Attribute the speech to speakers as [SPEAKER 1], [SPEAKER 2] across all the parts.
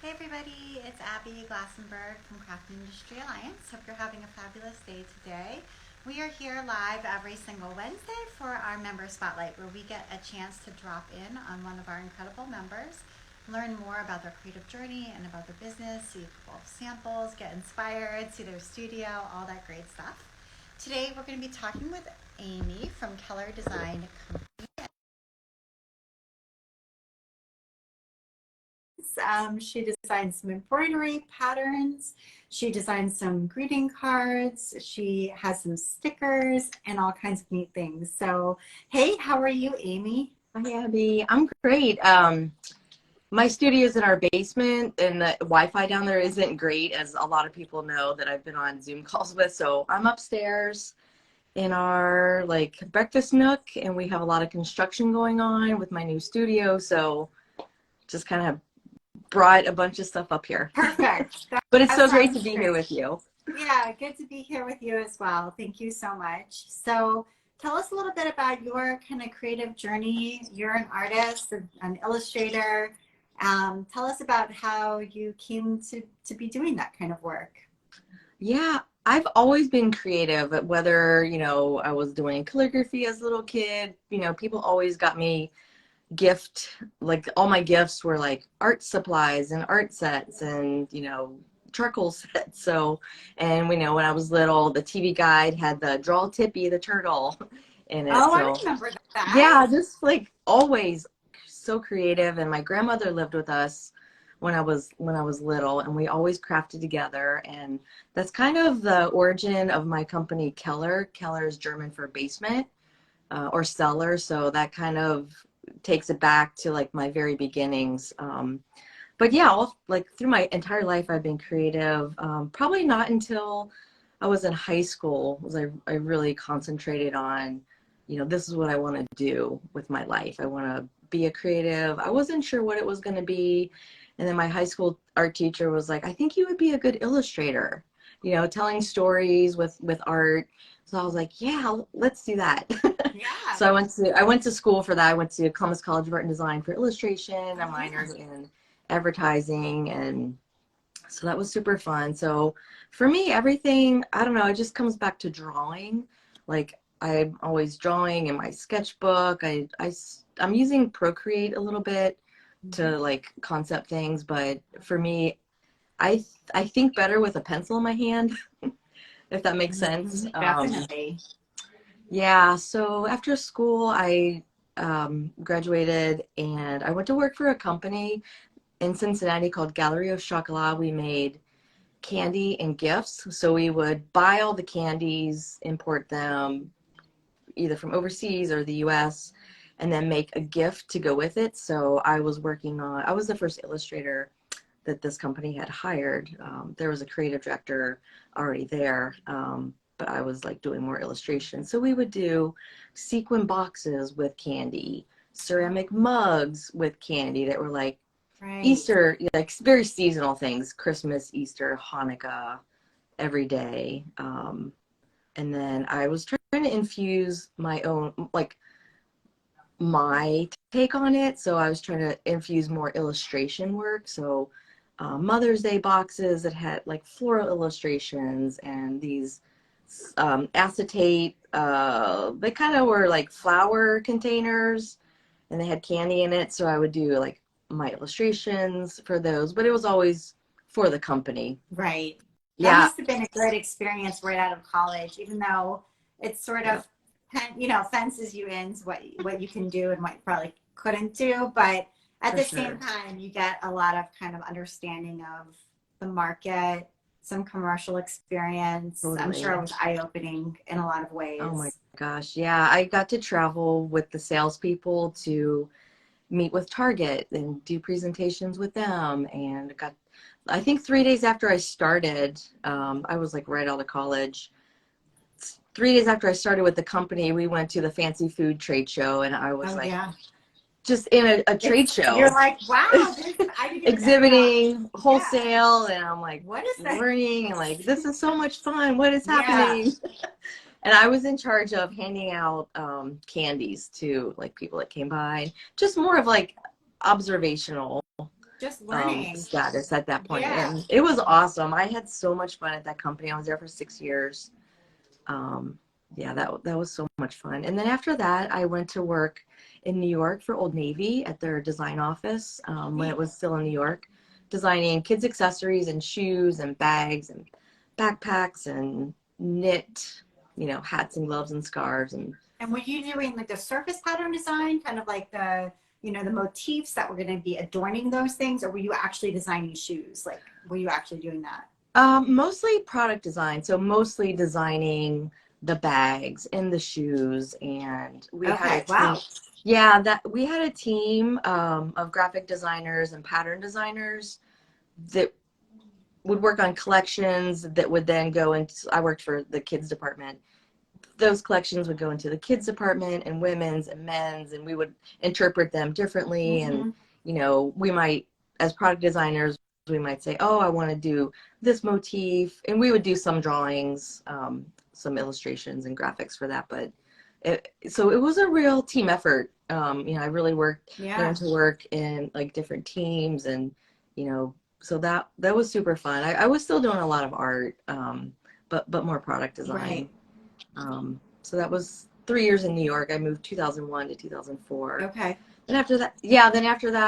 [SPEAKER 1] Hey everybody, it's Abby Glassenberg from Craft Industry Alliance. Hope you're having a fabulous day today. We are here live every single Wednesday for our member spotlight, where we get a chance to drop in on one of our incredible members, learn more about their creative journey and about their business, see a couple of samples, get inspired, see their studio, all that great stuff. Today we're going to be talking with Amy from Keller Design Company. She designed some embroidery patterns. She designed some greeting cards. She has some stickers and all kinds of neat things. So, hey, how are you, Amy?
[SPEAKER 2] Hi, Abby. I'm great. My studio is in our basement, and the Wi-Fi down there isn't great, as a lot of people know that I've been on Zoom calls with. So I'm upstairs in our breakfast nook, and we have a lot of construction going on with my new studio. So just kind of brought a bunch of stuff up here.
[SPEAKER 1] Perfect.
[SPEAKER 2] But it's
[SPEAKER 1] That
[SPEAKER 2] so great to
[SPEAKER 1] sounds
[SPEAKER 2] be here
[SPEAKER 1] great.
[SPEAKER 2] with you.
[SPEAKER 1] Yeah, good to be here with you as well. Thank you so much. So, tell us a little bit about your kind of creative journey. You're an artist, an illustrator. Tell us about how you came to be doing that kind of work.
[SPEAKER 2] Yeah, I've always been creative, whether, I was doing calligraphy as a little kid. People always got me all my gifts were like art supplies and art sets and charcoal sets. So, and we know when I was little, the TV guide had the draw Tippy the turtle in it.
[SPEAKER 1] Oh, I
[SPEAKER 2] So
[SPEAKER 1] remember that.
[SPEAKER 2] yeah, just like always so creative. And my grandmother lived with us when I was little, and we always crafted together. And that's kind of the origin of my company, Keller. Keller is German for basement, or cellar. So that kind of takes it back to like my very beginnings. But yeah, through my entire life, I've been creative. Probably not until I was in high school was I really concentrated on, this is what I want to do with my life. I want to be a creative. I wasn't sure what it was going to be. And then my high school art teacher was like, I think you would be a good illustrator, telling stories with art. So I was like, yeah, let's do that.
[SPEAKER 1] Yeah.
[SPEAKER 2] So I went to school for that. I went to Columbus College of Art and Design for illustration. I
[SPEAKER 1] Oh, yeah.
[SPEAKER 2] minored in advertising, and so that was super fun. So for me, everything, I don't know, it just comes back to drawing. Like I'm always drawing in my sketchbook. I'm using Procreate a little bit
[SPEAKER 1] Mhm.
[SPEAKER 2] to like concept things, but for me, I think better with a pencil in my hand, if that makes sense.
[SPEAKER 1] Mhm. Definitely.
[SPEAKER 2] Yeah, so after school, I graduated, and I went to work for a company in Cincinnati called Gallery of Chocolat. We made candy and gifts. So we would buy all the candies, import them either from overseas or the US, and then make a gift to go with it. So I was the first illustrator that this company had hired. There was a creative director already there, but I was like doing more illustration. So we would do sequin boxes with candy, ceramic mugs with candy that were like
[SPEAKER 1] Right.
[SPEAKER 2] Easter, like very seasonal things, Christmas, Easter, Hanukkah, every day. And then I was trying to infuse my own, like my take on it. So I was trying to infuse more illustration work. So Mother's Day boxes that had like floral illustrations and these acetate, they kind of were like flower containers, and they had candy in it. So I would do like my illustrations for those, but it was always for the company.
[SPEAKER 1] Right. That
[SPEAKER 2] Yeah.
[SPEAKER 1] must have been a good experience right out of college, even though it's sort
[SPEAKER 2] Yeah,
[SPEAKER 1] of, fences you in to what you can do and what you probably couldn't do. But at
[SPEAKER 2] for
[SPEAKER 1] the same
[SPEAKER 2] sure.
[SPEAKER 1] time, you get a lot of kind of understanding of the market, some commercial experience. I'm sure it
[SPEAKER 2] Totally.
[SPEAKER 1] was eye-opening in a lot of
[SPEAKER 2] Oh my
[SPEAKER 1] ways.
[SPEAKER 2] gosh. Yeah. I got to travel with the salespeople to meet with Target and do presentations with them. And I think 3 days after I started, I was like right out of college. 3 days after I started with the company, we went to the fancy food trade show, and I was
[SPEAKER 1] Oh
[SPEAKER 2] like
[SPEAKER 1] yeah.
[SPEAKER 2] just in a trade
[SPEAKER 1] You're
[SPEAKER 2] show
[SPEAKER 1] like, wow, I didn't even know.
[SPEAKER 2] exhibiting
[SPEAKER 1] Yeah.
[SPEAKER 2] wholesale, and I'm like
[SPEAKER 1] What is
[SPEAKER 2] learning and like,
[SPEAKER 1] this?
[SPEAKER 2] this is so much fun. What is
[SPEAKER 1] Yeah.
[SPEAKER 2] happening? And I was in charge of handing out candies to like people that came by, just more of like observational.
[SPEAKER 1] Just learning.
[SPEAKER 2] status at that point.
[SPEAKER 1] Yeah.
[SPEAKER 2] And it was awesome. I had so much fun at that company. I was there for 6 years. Um, yeah, that was so much fun. And then after that, I went to work in New York for Old Navy at their design office when it was still in New York, designing kids' accessories and shoes and bags and backpacks and knit, hats and gloves and scarves.
[SPEAKER 1] And were you doing like the surface pattern design, kind of like the motifs that were going to be adorning those things, or were you actually designing shoes? Like, were you actually doing that?
[SPEAKER 2] Mostly product design, so mostly designing the bags and the shoes, and we had a
[SPEAKER 1] Okay.
[SPEAKER 2] team.
[SPEAKER 1] Wow.
[SPEAKER 2] Yeah, that we had a team of graphic designers and pattern designers that would work on collections that would then go into. I worked for the kids department. Those collections would go into the kids department and women's and men's, and we would interpret them differently. And
[SPEAKER 1] Mm-hmm.
[SPEAKER 2] we might, as product designers, we might say, oh, I want to do this motif, and we would do some drawings, some illustrations and graphics for that. But so it was a real team effort. I really
[SPEAKER 1] Yeah.
[SPEAKER 2] learned to work in like different teams, and so that was super fun. I was still doing a lot of art, but more product design.
[SPEAKER 1] Right.
[SPEAKER 2] So that was 3 years in New York. I moved 2001 to 2004.
[SPEAKER 1] Okay.
[SPEAKER 2] And after that,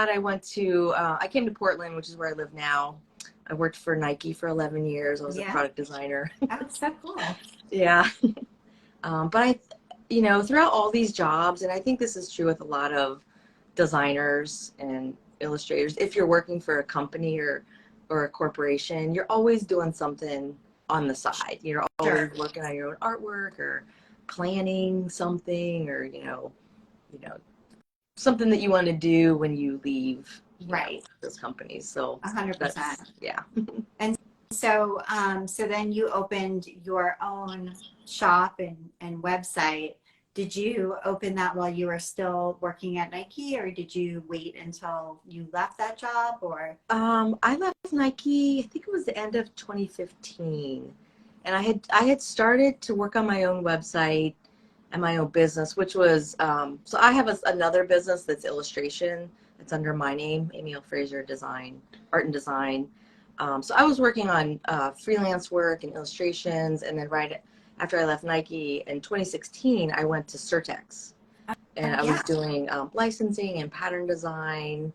[SPEAKER 2] I came to Portland, which is where I live now. I worked for Nike for 11 years. I was a
[SPEAKER 1] Yeah.
[SPEAKER 2] product designer.
[SPEAKER 1] Oh, so cool.
[SPEAKER 2] Yeah. But throughout all these jobs, and I think this is true with a lot of designers and illustrators, if you're working for a company or a corporation, you're always doing something on the side. You're always
[SPEAKER 1] Sure.
[SPEAKER 2] working on your own artwork or planning something, or something that you want to do when you leave
[SPEAKER 1] Right.
[SPEAKER 2] those companies. So
[SPEAKER 1] 100%.
[SPEAKER 2] that's, yeah.
[SPEAKER 1] And so then you opened your own shop and website. Did you open that while you were still working at Nike, or did you wait until you left that job, or?
[SPEAKER 2] I left Nike, I think it was the end of 2015. And I had started to work on my own website and my own business, which was so I have another business that's illustration. It's under my name, Amy Frazer Design, Art and Design. So I was working on freelance work and illustrations, and then right after I left Nike in 2016, I went to Certex, and I was
[SPEAKER 1] Yeah.
[SPEAKER 2] doing licensing and pattern design.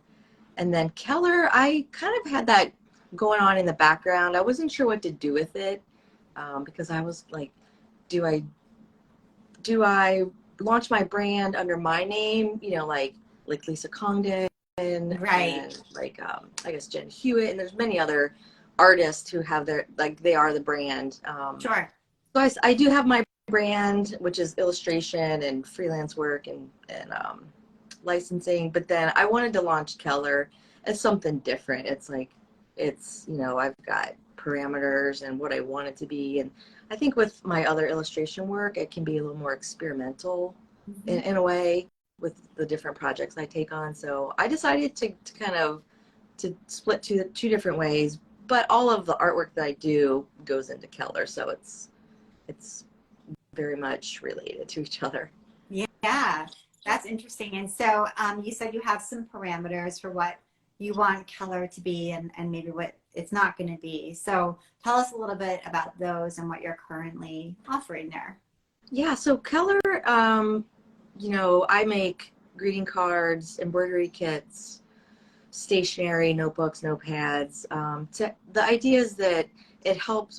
[SPEAKER 2] And then Keller, I kind of had that going on in the background. I wasn't sure what to do with it because I was like, do I launch my brand under my name? Like Lisa Congdon
[SPEAKER 1] Right.
[SPEAKER 2] and like I guess Jen Hewitt, and there's many other artists who have they are the brand.
[SPEAKER 1] Sure.
[SPEAKER 2] So I do have my brand, which is illustration and freelance work and licensing. But then I wanted to launch Keller as something different. I've got parameters and what I want it to be. And I think with my other illustration work, it can be a little more experimental
[SPEAKER 1] Mm-hmm.
[SPEAKER 2] in a way with the different projects I take on. So I decided to kind of to split two different ways, but all of the artwork that I do goes into Keller. So it's very much related to each other.
[SPEAKER 1] Yeah, that's interesting. And so you said you have some parameters for what you want Keller to be and maybe what it's not going to be. So tell us a little bit about those and what you're currently offering there.
[SPEAKER 2] Yeah, so Keller, I make greeting cards, embroidery kits, stationery, notebooks, notepads. The idea is that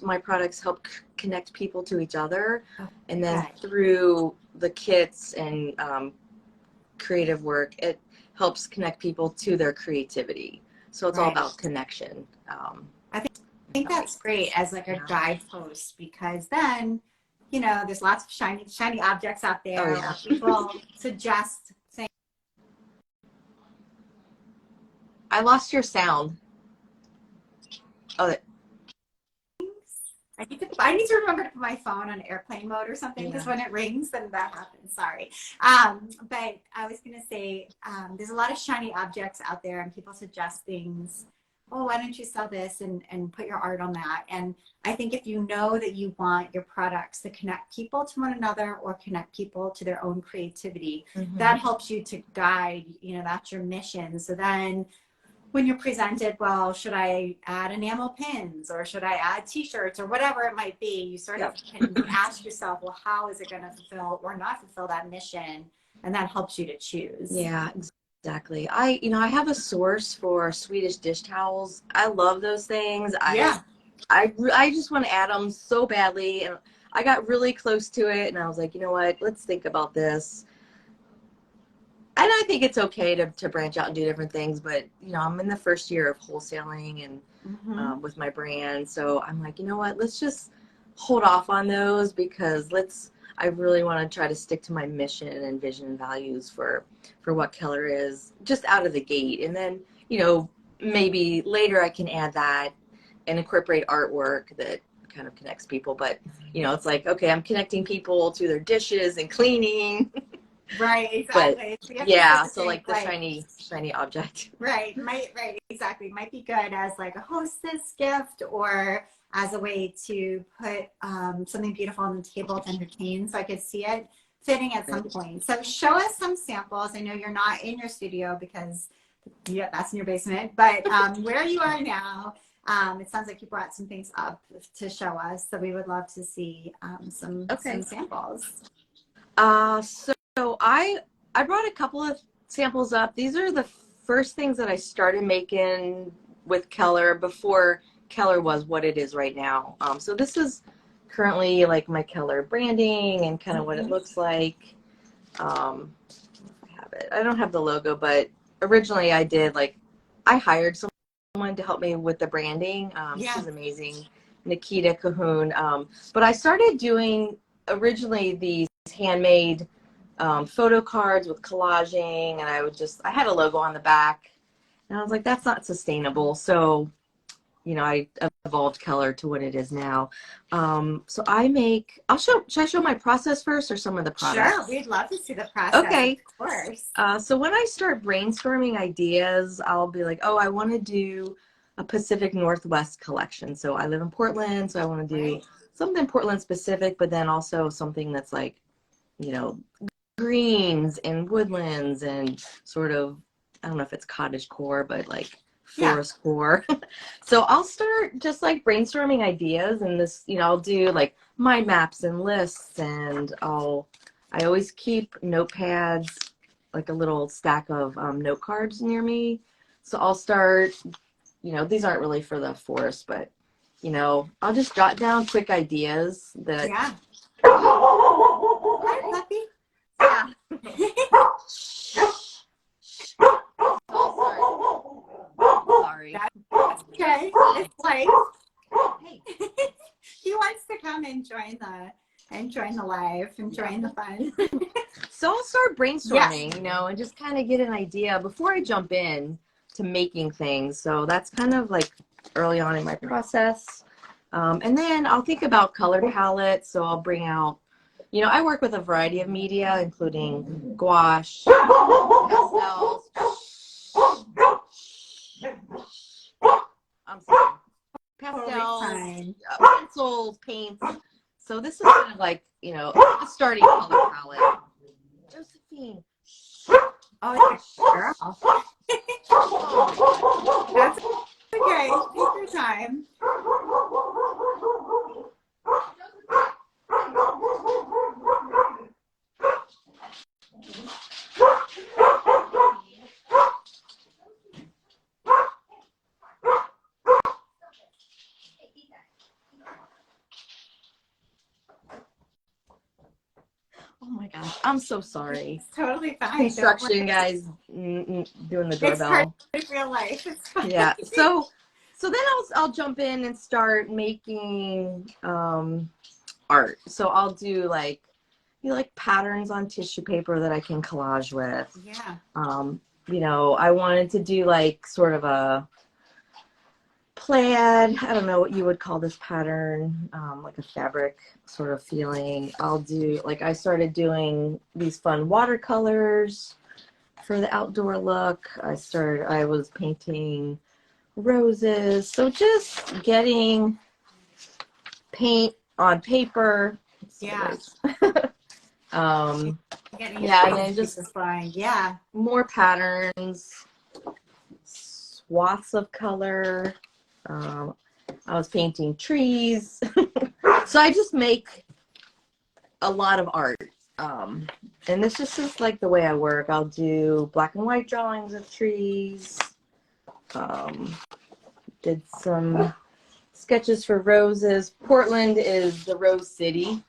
[SPEAKER 2] my products help connect people to each other. And then
[SPEAKER 1] Okay.
[SPEAKER 2] through the kits and creative work, it helps connect people to their creativity. So it's all
[SPEAKER 1] Right.
[SPEAKER 2] about connection.
[SPEAKER 1] I think
[SPEAKER 2] That
[SPEAKER 1] that's
[SPEAKER 2] makes
[SPEAKER 1] great as like a
[SPEAKER 2] yeah.
[SPEAKER 1] guidepost because then, there's lots of shiny objects out
[SPEAKER 2] Oh,
[SPEAKER 1] there,
[SPEAKER 2] yeah.
[SPEAKER 1] or people suggest things.
[SPEAKER 2] I lost your sound. Oh,
[SPEAKER 1] I need to remember to put my phone on airplane mode or something because
[SPEAKER 2] yeah.
[SPEAKER 1] when it rings, then that happens. Sorry. But I was going to say there's a lot of shiny objects out there and people suggest things. Oh, why don't you sell this and put your art on that? And I think if you know that you want your products to connect people to one another or connect people to their own creativity,
[SPEAKER 2] Mm-hmm.
[SPEAKER 1] that helps you to guide, that's your mission. So then
[SPEAKER 3] when you're presented, well, should I add enamel pins or should I add t-shirts or whatever it might be, you sort of can ask yourself, well, how is it going to fulfill or not fulfill that mission? And that helps you to choose.
[SPEAKER 2] Yeah, exactly. I have a source for Swedish dish towels. I love those things. I just want to add them so badly, and I got really close to it, and I was like, you know what? Let's think about this. And I think it's okay to branch out and do different things, but I'm in the first year of wholesaling and with my brand, so I'm like, you know what? Let's just hold off on those because I really want to try to stick to my mission and vision and values for what Keller is just out of the gate, and then maybe later I can add that and incorporate artwork that kind of connects people. But it's like, okay, I'm connecting people to their dishes and cleaning.
[SPEAKER 3] Right, exactly.
[SPEAKER 2] But yeah, so like the shiny object.
[SPEAKER 3] Right, exactly. Might be good as like a hostess gift or as a way to put something beautiful on the table to entertain. So I could see it fitting at some point. So show us some samples. I know you're not in your studio because that's in your basement, but where you are now, it sounds like you brought some things up to show us. So we would love to see some samples.
[SPEAKER 2] So I brought a couple of samples up. These are the first things that I started making with Keller before Keller was what it is right now. So this is currently like my Keller branding and kind of what it looks like. I have it. I don't have the logo, but originally I hired someone to help me with the branding. She's amazing, Nikita Cahoon. But I started doing originally these handmade photo cards with collaging, and I had a logo on the back, and I was like, that's not sustainable. So, I evolved Keller to what it is now. So should I show my process first or some of the products?
[SPEAKER 3] Sure, we'd love to see the process.
[SPEAKER 2] Okay.
[SPEAKER 3] Of course.
[SPEAKER 2] So when I start brainstorming ideas, I'll be like, oh, I want to do a Pacific Northwest collection. So I live in Portland, so I want to do something Portland specific, but then also something that's like, greens and woodlands and sort of, I don't know if it's cottage core, but like forest core. So I'll start just like brainstorming ideas, and this, I'll do like mind maps and lists, and I always keep notepads, like a little stack of note cards near me. So I'll start, these aren't really for the forest, but I'll just jot down quick ideas that.
[SPEAKER 3] Yeah. Hi, puppy.
[SPEAKER 1] Yeah.
[SPEAKER 2] Sorry.
[SPEAKER 3] That's okay. It's life.
[SPEAKER 1] Hey.
[SPEAKER 3] He wants to come and join the live and join the fun.
[SPEAKER 2] So I'll start brainstorming, and just kind of get an idea before I jump in to making things. So that's kind of like early on in my process. And then I'll think about color palettes. So I'll bring out, I work with a variety of media, including gouache, pastels. I'm sorry. Pastels, pencils, paints. So this is kind of like, a starting color palette. Josephine.
[SPEAKER 3] Oh, girl. That's okay. Take your time.
[SPEAKER 2] Oh my gosh, I'm so sorry.
[SPEAKER 3] It's totally fine.
[SPEAKER 2] Construction guys doing the doorbell.
[SPEAKER 3] It's part of real life. It's fine.
[SPEAKER 2] Yeah. So then I'll jump in and start making art. So I'll do like patterns on tissue paper that I can collage with.
[SPEAKER 3] Yeah.
[SPEAKER 2] I wanted to do like sort of a plaid, I don't know what you would call this pattern, like a fabric sort of feeling. I started doing these fun watercolors for the outdoor look. I was painting roses. So just getting paint on paper.
[SPEAKER 3] Yeah.
[SPEAKER 2] And then just
[SPEAKER 3] fine. Yeah.
[SPEAKER 2] more patterns. swaths of color. I was painting trees. So I just make a lot of art. And this is just like the way I work. I'll do black and white drawings of trees. Did some sketches for roses. Portland is the rose city.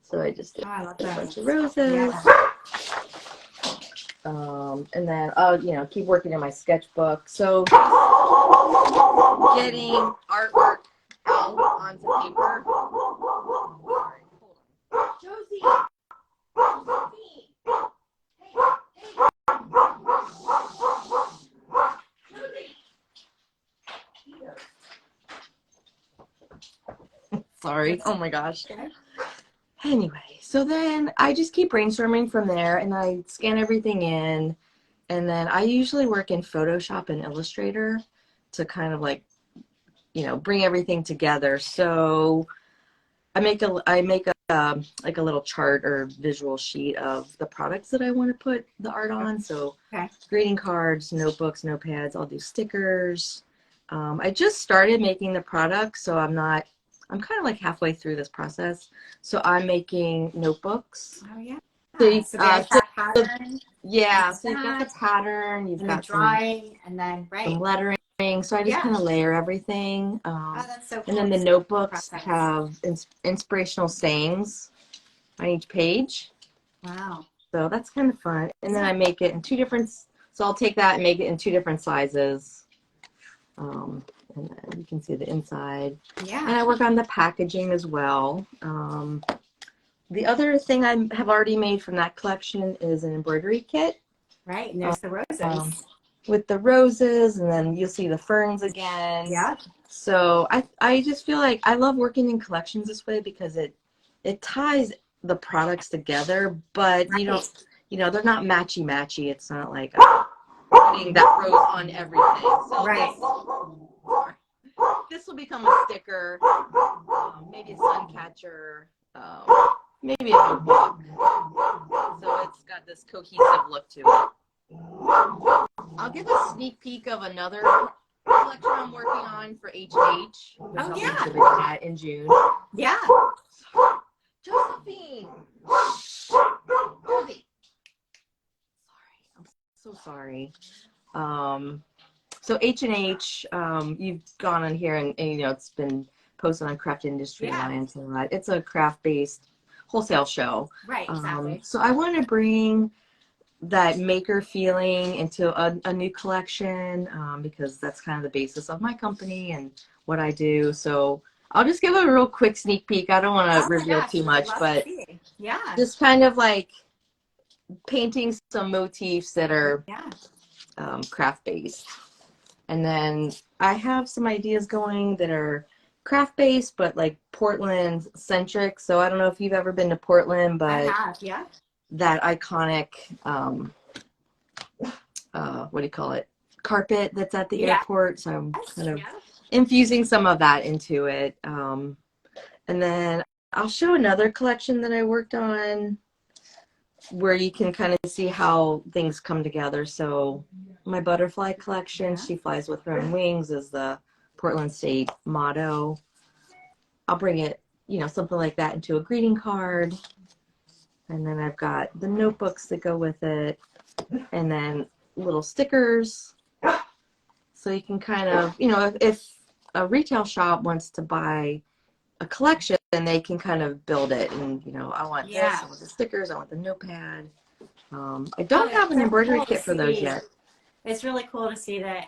[SPEAKER 2] So I just did a bunch of roses.
[SPEAKER 3] Yeah.
[SPEAKER 2] And then I'll, keep working in my sketchbook. So getting artwork out onto paper. Sorry, hold on. Josie! Josie! Josie! Sorry. Oh my gosh. Anyway, so then I just keep brainstorming from there, and I scan everything in, and then I usually work in Photoshop and Illustrator to kind of like, bring everything together. So I make a like a little chart or visual sheet of the products that I want to put the art on. So greeting cards, notebooks, notepads. I'll do stickers. I just started making the products, so I'm kind of like halfway through this process. So I'm making notebooks.
[SPEAKER 3] Oh yeah.
[SPEAKER 2] So,
[SPEAKER 3] So there's that pattern.
[SPEAKER 2] Yeah. So you've got the pattern. You've got
[SPEAKER 3] the drawing, and then
[SPEAKER 2] some lettering. So I just kind of layer everything.
[SPEAKER 3] That's so cool.
[SPEAKER 2] And then the notebooks have inspirational sayings on each page.
[SPEAKER 3] Wow.
[SPEAKER 2] So that's kind of fun. And then I make it in so I'll take that and make it in 2 different sizes. And then you can see the inside.
[SPEAKER 3] Yeah.
[SPEAKER 2] And I work on the packaging as well. The other thing I have already made from that collection is an embroidery kit.
[SPEAKER 3] Right, and there's the roses.
[SPEAKER 2] With the roses, and then you'll see the ferns again.
[SPEAKER 3] Yeah.
[SPEAKER 2] So I just feel like I love working in collections this way because it ties the products together, but they're not matchy. It's not like putting that rose on everything. So this will become a sticker, maybe a sun catcher, maybe a notebook. So it's got this cohesive look to it. I'll give a sneak peek of another collection I'm working on for H&H, which I'll be exhibiting at in June.
[SPEAKER 3] Yeah.
[SPEAKER 2] Josephine! Josie! Sorry, I'm so sorry. So H&H, you've gone on here and it's been posted on Craft Industry Alliance a lot. It's a craft-based wholesale show.
[SPEAKER 3] Right, exactly.
[SPEAKER 2] So I want to bring that maker feeling into a new collection because that's kind of the basis of my company and what I do. So I'll just give a real quick sneak peek. I don't want to reveal too much, but just kind of like painting some motifs that are craft based. And then I have some ideas going that are craft based, but like Portland centric. So I don't know if you've ever been to Portland, but
[SPEAKER 3] I have,
[SPEAKER 2] that iconic, what do you call it? Carpet that's at the airport. So I'm kind of infusing some of that into it. And then I'll show another collection that I worked on where you can kind of see how things come together. So my butterfly collection, She Flies with Her Own Wings, is the Portland State motto. I'll bring it, something like that into a greeting card. And then I've got the notebooks that go with it, and then little stickers. So you can kind of, if a retail shop wants to buy a collection, then they can kind of build it. And, I want this, I want the stickers, I want the notepad. I don't have an embroidery kit for those yet.
[SPEAKER 3] It's really cool to see that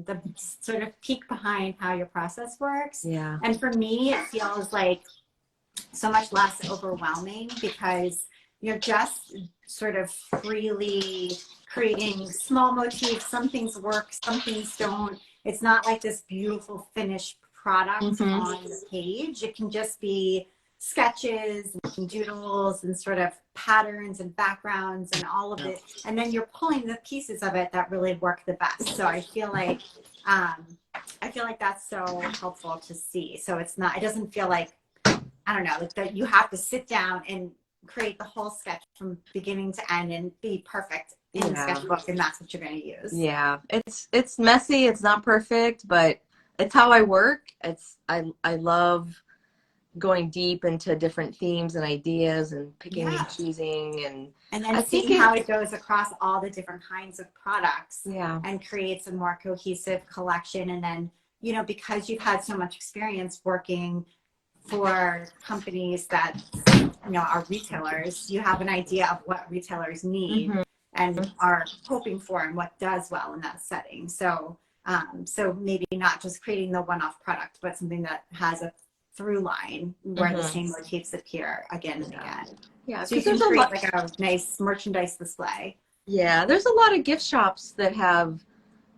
[SPEAKER 3] the sort of peek behind how your process works.
[SPEAKER 2] Yeah.
[SPEAKER 3] And for me, it feels like so much less overwhelming because you're just sort of freely creating small motifs. Some things work, some things don't. It's not like this beautiful finished product on the page. It can just be sketches and doodles and sort of patterns and backgrounds and all of it. And then you're pulling the pieces of it that really work the best. So I feel like that's so helpful to see. So it doesn't feel like, I don't know, that you have to sit down and create the whole sketch from beginning to end and be perfect in the sketchbook, and that's what you're going to use.
[SPEAKER 2] Yeah, it's messy. It's not perfect, but it's how I work. I love going deep into different themes and ideas and picking and choosing, and
[SPEAKER 3] then
[SPEAKER 2] I
[SPEAKER 3] seeing
[SPEAKER 2] think
[SPEAKER 3] how it goes across all the different kinds of products, and creates a more cohesive collection. And then, you know, because you've had so much experience working for companies that, you know, are retailers, you have an idea of what retailers need and are hoping for and what does well in that setting. So so maybe not just creating the one-off product, but something that has a through line where the same motifs appear again and again.
[SPEAKER 2] Yeah,
[SPEAKER 3] so you can create like a nice merchandise display. Yeah,
[SPEAKER 2] there's a lot of gift shops that have,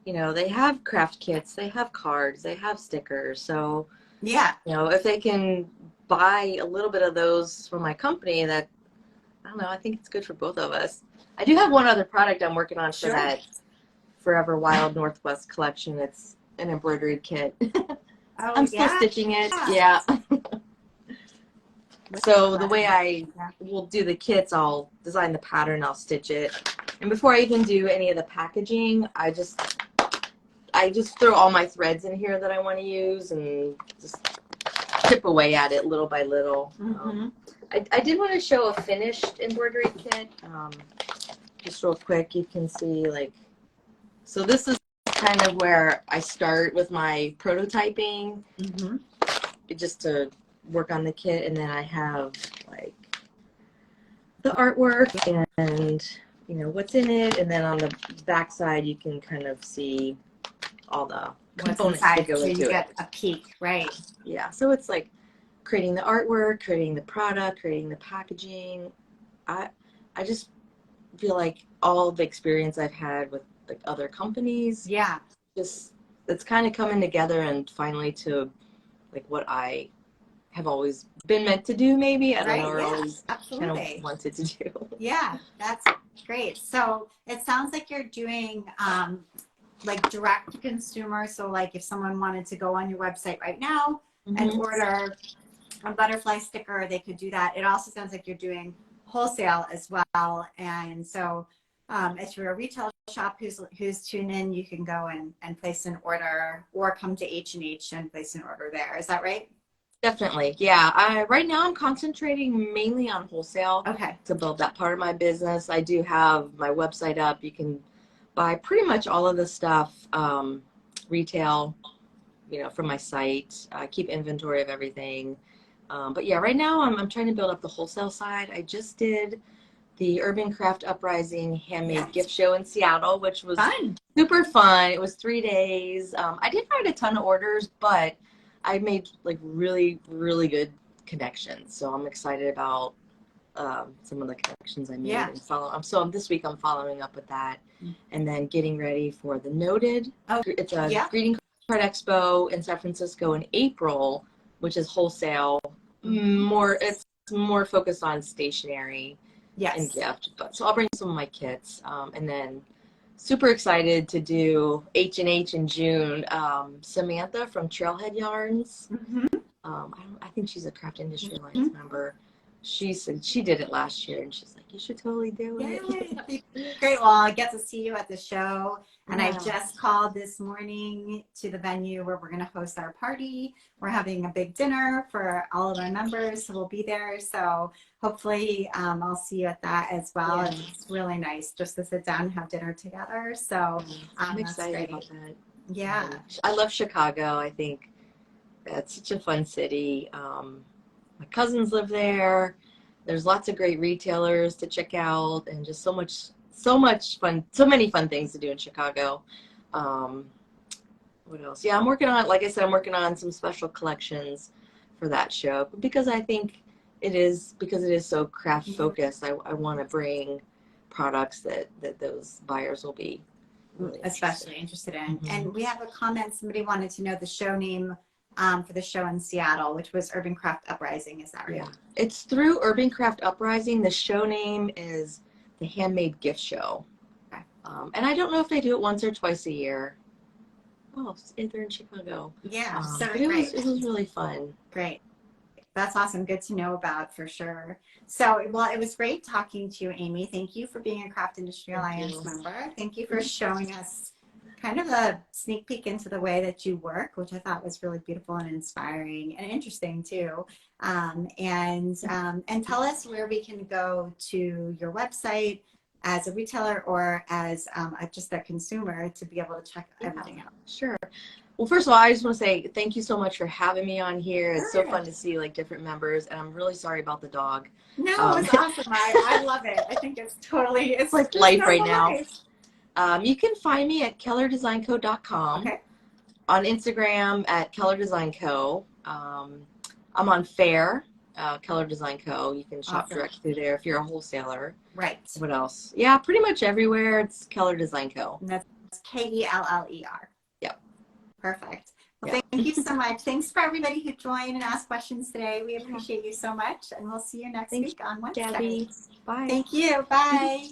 [SPEAKER 2] you know, they have craft kits, they have cards, they have stickers. So
[SPEAKER 3] yeah,
[SPEAKER 2] you know, if they can buy a little bit of those from my company, that, I don't know, I think it's good for both of us. I do have one other product I'm working on for that Forever Wild Northwest collection. It's an embroidery kit. I'm still stitching it. Yeah. So the way I will do the kits, I'll design the pattern, I'll stitch it. And before I even do any of the packaging, I just throw all my threads in here that I want to use and just chip away at it little by little. I did want to show a finished embroidery kit. Just real quick, you can see, like, so this is kind of where I start with my prototyping, just to work on the kit, and then I have like the artwork and, you know, what's in it, and then on the back side you can kind of see all the components that go into it. So you get
[SPEAKER 3] a peek, right?
[SPEAKER 2] Yeah, so it's like creating the artwork, creating the product, creating the packaging. I just feel like all the experience I've had with like other companies, just it's kind of coming together and finally to like what I have always been meant to do, maybe. I don't know, or always kind of wanted to do.
[SPEAKER 3] Yeah, that's great. So it sounds like you're doing like direct to consumer. So like if someone wanted to go on your website right now and order a butterfly sticker, they could do that. It also sounds like you're doing wholesale as well. And so if you're a retail shop who's tuned in, you can go and place an order, or come to H&H and place an order there. Is that right?
[SPEAKER 2] Definitely. Yeah. Right now I'm concentrating mainly on wholesale to build that part of my business. I do have my website up. You can buy pretty much all of the stuff retail, you know, from my site. I keep inventory of everything. But yeah, right now I'm trying to build up the wholesale side. I just did the Urban Craft Uprising handmade gift show in Seattle, which was super fun. It was 3 days. I didn't write a ton of orders, but I made like really, really good connections. So I'm excited about some of the connections I made. And so this week I'm following up with that, and then getting ready for the Noted. It's a greeting card expo in San Francisco in April, which is wholesale. It's more focused on stationery and gift. But so I'll bring some of my kits, and then super excited to do H&H in June. Samantha from Trailhead Yarns. I think she's a Craft Industry Alliance member. She said she did it last year, and she's like, "You should totally do it."
[SPEAKER 3] Great. Well, I get to see you at the show, and I just called this morning to the venue where we're going to host our party. We're having a big dinner for all of our members, so we'll be there. So hopefully I'll see you at that as well. And it's really nice just to sit down and have dinner together. So
[SPEAKER 2] I'm excited about that.
[SPEAKER 3] Yeah.
[SPEAKER 2] I love Chicago. I think that's such a fun city. My cousins live there. There's lots of great retailers to check out, and just so much fun, so many fun things to do in Chicago. What else? Yeah, like I said, I'm working on some special collections for that show, because I think it is so craft focused. I want to bring products that those buyers will be really
[SPEAKER 3] especially interested in. And we have a comment. Somebody wanted to know the show name for the show in Seattle, which was Urban Craft Uprising. Is that right?
[SPEAKER 2] Yeah, it's through Urban Craft Uprising. The show name is the Handmade Gift Show. And I don't know if they do it once or twice a year. Oh, they're in Chicago.
[SPEAKER 3] Yeah,
[SPEAKER 2] so it was really fun.
[SPEAKER 3] Great. That's awesome. Good to know about for sure. So, well, it was great talking to you, Amy. Thank you for being a Craft Industry Alliance member. Thank you for showing us kind of a sneak peek into the way that you work, which I thought was really beautiful and inspiring and interesting too. And tell us where we can go to your website as a retailer or as just a consumer to be able to check everything out.
[SPEAKER 2] Sure. Well, first of all, I just want to say thank you so much for having me on here. It's so
[SPEAKER 3] Sure.
[SPEAKER 2] fun to see like different members, and I'm really sorry about the dog.
[SPEAKER 3] No, it's awesome. I love it. I think it's totally, it's
[SPEAKER 2] like life right now.
[SPEAKER 3] Life.
[SPEAKER 2] You can find me at kellerdesignco.com.
[SPEAKER 3] Okay.
[SPEAKER 2] On Instagram at Keller Design Co. I'm on Fair, Keller Design Co. You can shop
[SPEAKER 3] Awesome.
[SPEAKER 2] directly there if you're a wholesaler.
[SPEAKER 3] Right.
[SPEAKER 2] What else? Yeah, pretty much everywhere. It's Keller Design Co.
[SPEAKER 3] And that's Keller.
[SPEAKER 2] Yep.
[SPEAKER 3] Perfect. Well,
[SPEAKER 2] Yeah.
[SPEAKER 3] thank you so much. Thanks for everybody who joined and asked questions today. We appreciate you so much, and we'll see you next
[SPEAKER 2] Thanks,
[SPEAKER 3] week on Wednesday.
[SPEAKER 2] Gabby. Bye.
[SPEAKER 3] Thank you. Bye.